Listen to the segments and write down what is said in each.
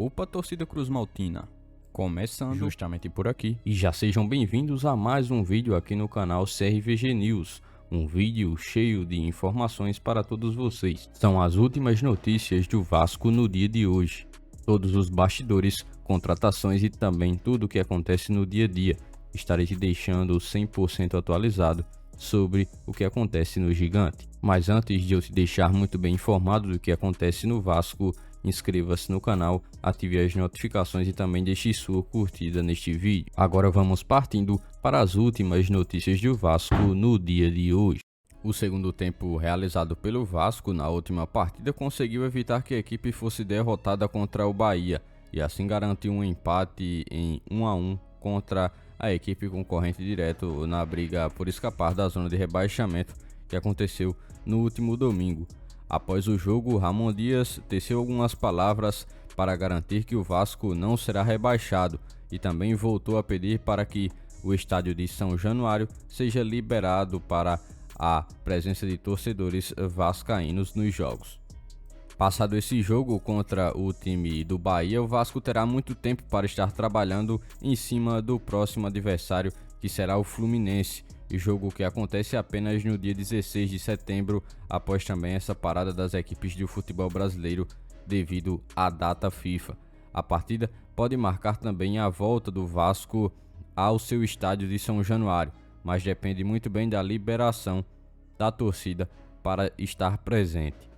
Opa, torcida cruzmaltina! Começando justamente por aqui, e já sejam bem-vindos a mais um vídeo aqui no canal CRVG News, um vídeo cheio de informações para todos vocês. São as últimas notícias do Vasco no dia de hoje, todos os bastidores, contratações e também tudo o que acontece no dia a dia. Estarei te deixando 100% atualizado sobre o que acontece no Gigante. Mas antes de eu te deixar muito bem informado do que acontece no Vasco, inscreva-se no canal, ative as notificações e também deixe sua curtida neste vídeo. Agora vamos partindo para as últimas notícias do Vasco no dia de hoje. O segundo tempo realizado pelo Vasco na última partida conseguiu evitar que a equipe fosse derrotada contra o Bahia e assim garantiu um empate em 1-1 contra a equipe concorrente direto na briga por escapar da zona de rebaixamento que aconteceu no último domingo. Após o jogo, Ramon Dias teceu algumas palavras para garantir que o Vasco não será rebaixado e também voltou a pedir para que o estádio de São Januário seja liberado para a presença de torcedores vascaínos nos jogos. Passado esse jogo contra o time do Bahia, o Vasco terá muito tempo para estar trabalhando em cima do próximo adversário, que será o Fluminense, jogo que acontece apenas no dia 16 de setembro, após também essa parada das equipes do futebol brasileiro devido à data FIFA. A partida pode marcar também a volta do Vasco ao seu estádio de São Januário, mas depende muito bem da liberação da torcida para estar presente.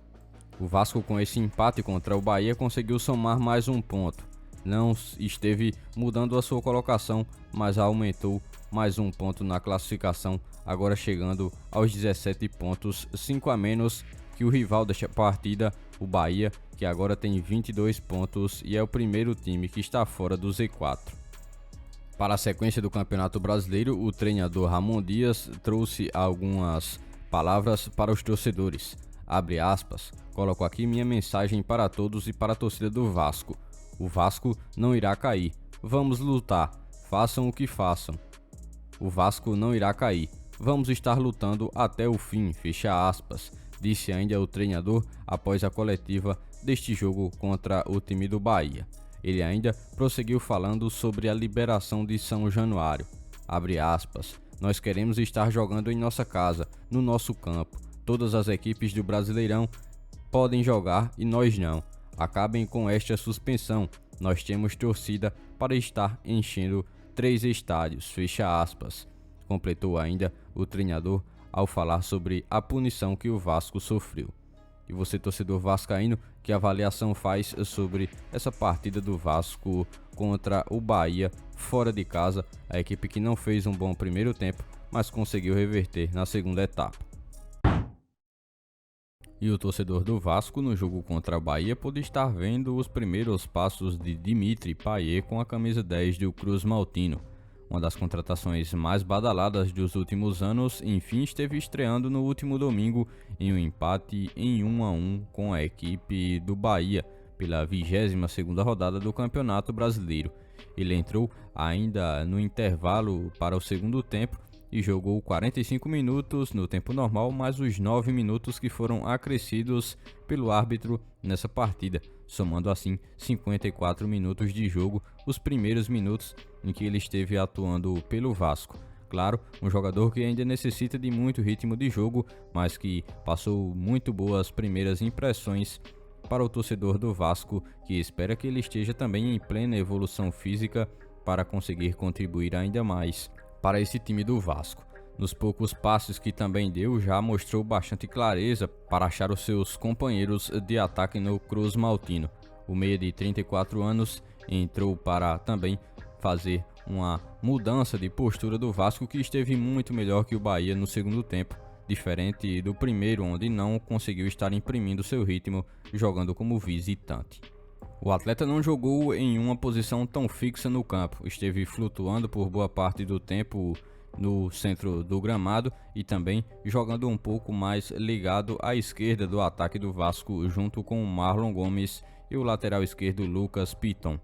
O Vasco, com esse empate contra o Bahia, conseguiu somar mais um ponto. Não esteve mudando a sua colocação, mas aumentou mais um ponto na classificação, agora chegando aos 17 pontos, 5 a menos que o rival desta partida, o Bahia, que agora tem 22 pontos e é o primeiro time que está fora do Z4. Para a sequência do Campeonato Brasileiro, o treinador Ramon Dias trouxe algumas palavras para os torcedores. Abre aspas, coloco aqui minha mensagem para todos e para a torcida do Vasco. O Vasco não irá cair. Vamos lutar. Façam o que façam. O Vasco não irá cair. Vamos estar lutando até o fim. Fecha aspas. Disse ainda o treinador após a coletiva deste jogo contra o time do Bahia. Ele ainda prosseguiu falando sobre a liberação de São Januário. Abre aspas. Nós queremos estar jogando em nossa casa, no nosso campo. Todas as equipes do Brasileirão podem jogar e nós não. Acabem com esta suspensão. Nós temos torcida para estar enchendo 3 estádios, fecha aspas. Completou ainda o treinador ao falar sobre a punição que o Vasco sofreu. E você, torcedor vascaíno, que avaliação faz sobre essa partida do Vasco contra o Bahia fora de casa, a equipe que não fez um bom primeiro tempo, mas conseguiu reverter na segunda etapa. E o torcedor do Vasco no jogo contra a Bahia pôde estar vendo os primeiros passos de Dimitri Payet com a camisa 10 do cruzmaltino. Uma das contratações mais badaladas dos últimos anos, enfim, esteve estreando no último domingo em um empate em 1-1 com a equipe do Bahia pela 22ª rodada do Campeonato Brasileiro. Ele entrou ainda no intervalo para o segundo tempo e jogou 45 minutos no tempo normal, mais os 9 minutos que foram acrescidos pelo árbitro nessa partida, somando assim 54 minutos de jogo, os primeiros minutos em que ele esteve atuando pelo Vasco. Claro, um jogador que ainda necessita de muito ritmo de jogo, mas que passou muito boas primeiras impressões para o torcedor do Vasco, que espera que ele esteja também em plena evolução física para conseguir contribuir ainda mais para esse time do Vasco. Nos poucos passes que também deu, já mostrou bastante clareza para achar os seus companheiros de ataque no cruzmaltino. O meia de 34 anos entrou para também fazer uma mudança de postura do Vasco, que esteve muito melhor que o Bahia no segundo tempo, diferente do primeiro, onde não conseguiu estar imprimindo seu ritmo jogando como visitante. O atleta não jogou em uma posição tão fixa no campo, esteve flutuando por boa parte do tempo no centro do gramado e também jogando um pouco mais ligado à esquerda do ataque do Vasco, junto com o Marlon Gomes e o lateral esquerdo Lucas Piton.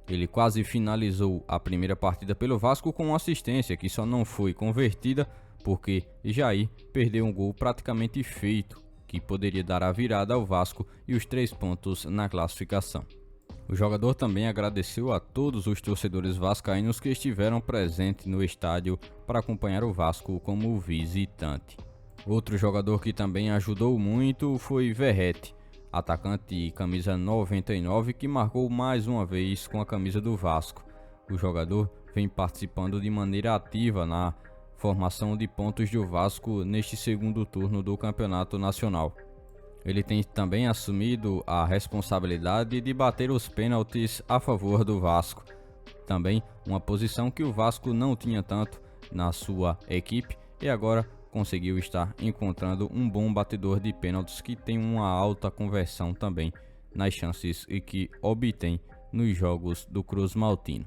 Ele quase finalizou a primeira partida pelo Vasco com uma assistência que só não foi convertida porque Jair perdeu um gol praticamente feito, que poderia dar a virada ao Vasco e os 3 pontos na classificação. O jogador também agradeceu a todos os torcedores vascaínos que estiveram presentes no estádio para acompanhar o Vasco como visitante. Outro jogador que também ajudou muito foi Verratti, atacante e camisa 99, que marcou mais uma vez com a camisa do Vasco. O jogador vem participando de maneira ativa na formação de pontos do Vasco neste segundo turno do Campeonato Nacional. Ele tem também assumido a responsabilidade de bater os pênaltis a favor do Vasco, também uma posição que o Vasco não tinha tanto na sua equipe e agora conseguiu estar encontrando um bom batedor de pênaltis que tem uma alta conversão também nas chances e que obtém nos jogos do Cruz Maltino.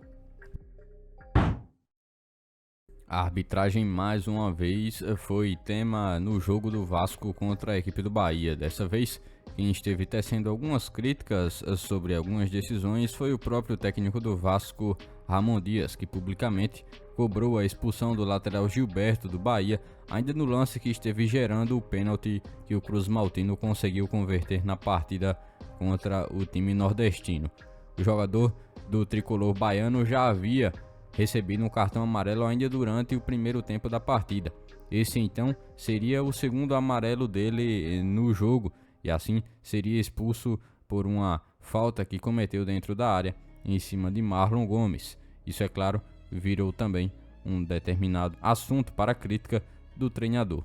A arbitragem mais uma vez foi tema no jogo do Vasco contra a equipe do Bahia. Dessa vez, quem esteve tecendo algumas críticas sobre algumas decisões foi o próprio técnico do Vasco, Ramon Dias, que publicamente cobrou a expulsão do lateral Gilberto do Bahia, ainda no lance que esteve gerando o pênalti que o Cruz Maltino conseguiu converter na partida contra o time nordestino. O jogador do tricolor baiano já havia recebido um cartão amarelo ainda durante o primeiro tempo da partida. Esse então seria o segundo amarelo dele no jogo e assim seria expulso por uma falta que cometeu dentro da área em cima de Marlon Gomes. Isso, é claro, virou também um determinado assunto para a crítica do treinador.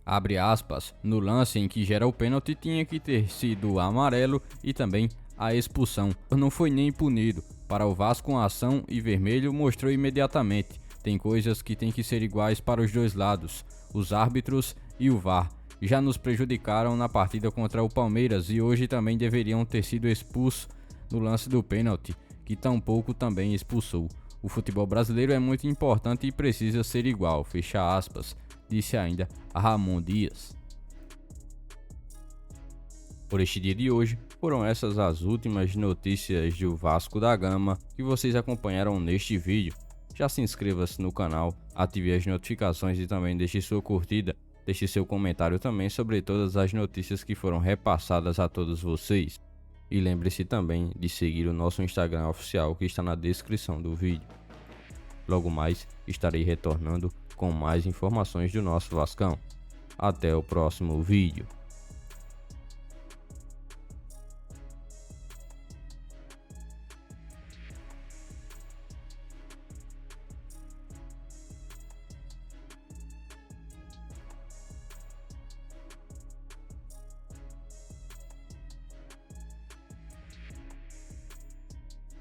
Abre aspas, no lance em que gera o pênalti tinha que ter sido amarelo e também a expulsão. Não foi nem punido. Para o Vasco, a ação e vermelho mostrou imediatamente. Tem coisas que tem que ser iguais para os dois lados. Os árbitros e o VAR já nos prejudicaram na partida contra o Palmeiras e hoje também deveriam ter sido expulsos no lance do pênalti, que tampouco também expulsou. O futebol brasileiro é muito importante e precisa ser igual, fecha aspas, disse ainda a Ramon Dias. Por este dia de hoje, foram essas as últimas notícias do Vasco da Gama que vocês acompanharam neste vídeo. Já se inscreva-se no canal, ative as notificações e também deixe sua curtida. Deixe seu comentário também sobre todas as notícias que foram repassadas a todos vocês. E lembre-se também de seguir o nosso Instagram oficial que está na descrição do vídeo. Logo mais estarei retornando com mais informações do nosso Vascão. Até o próximo vídeo.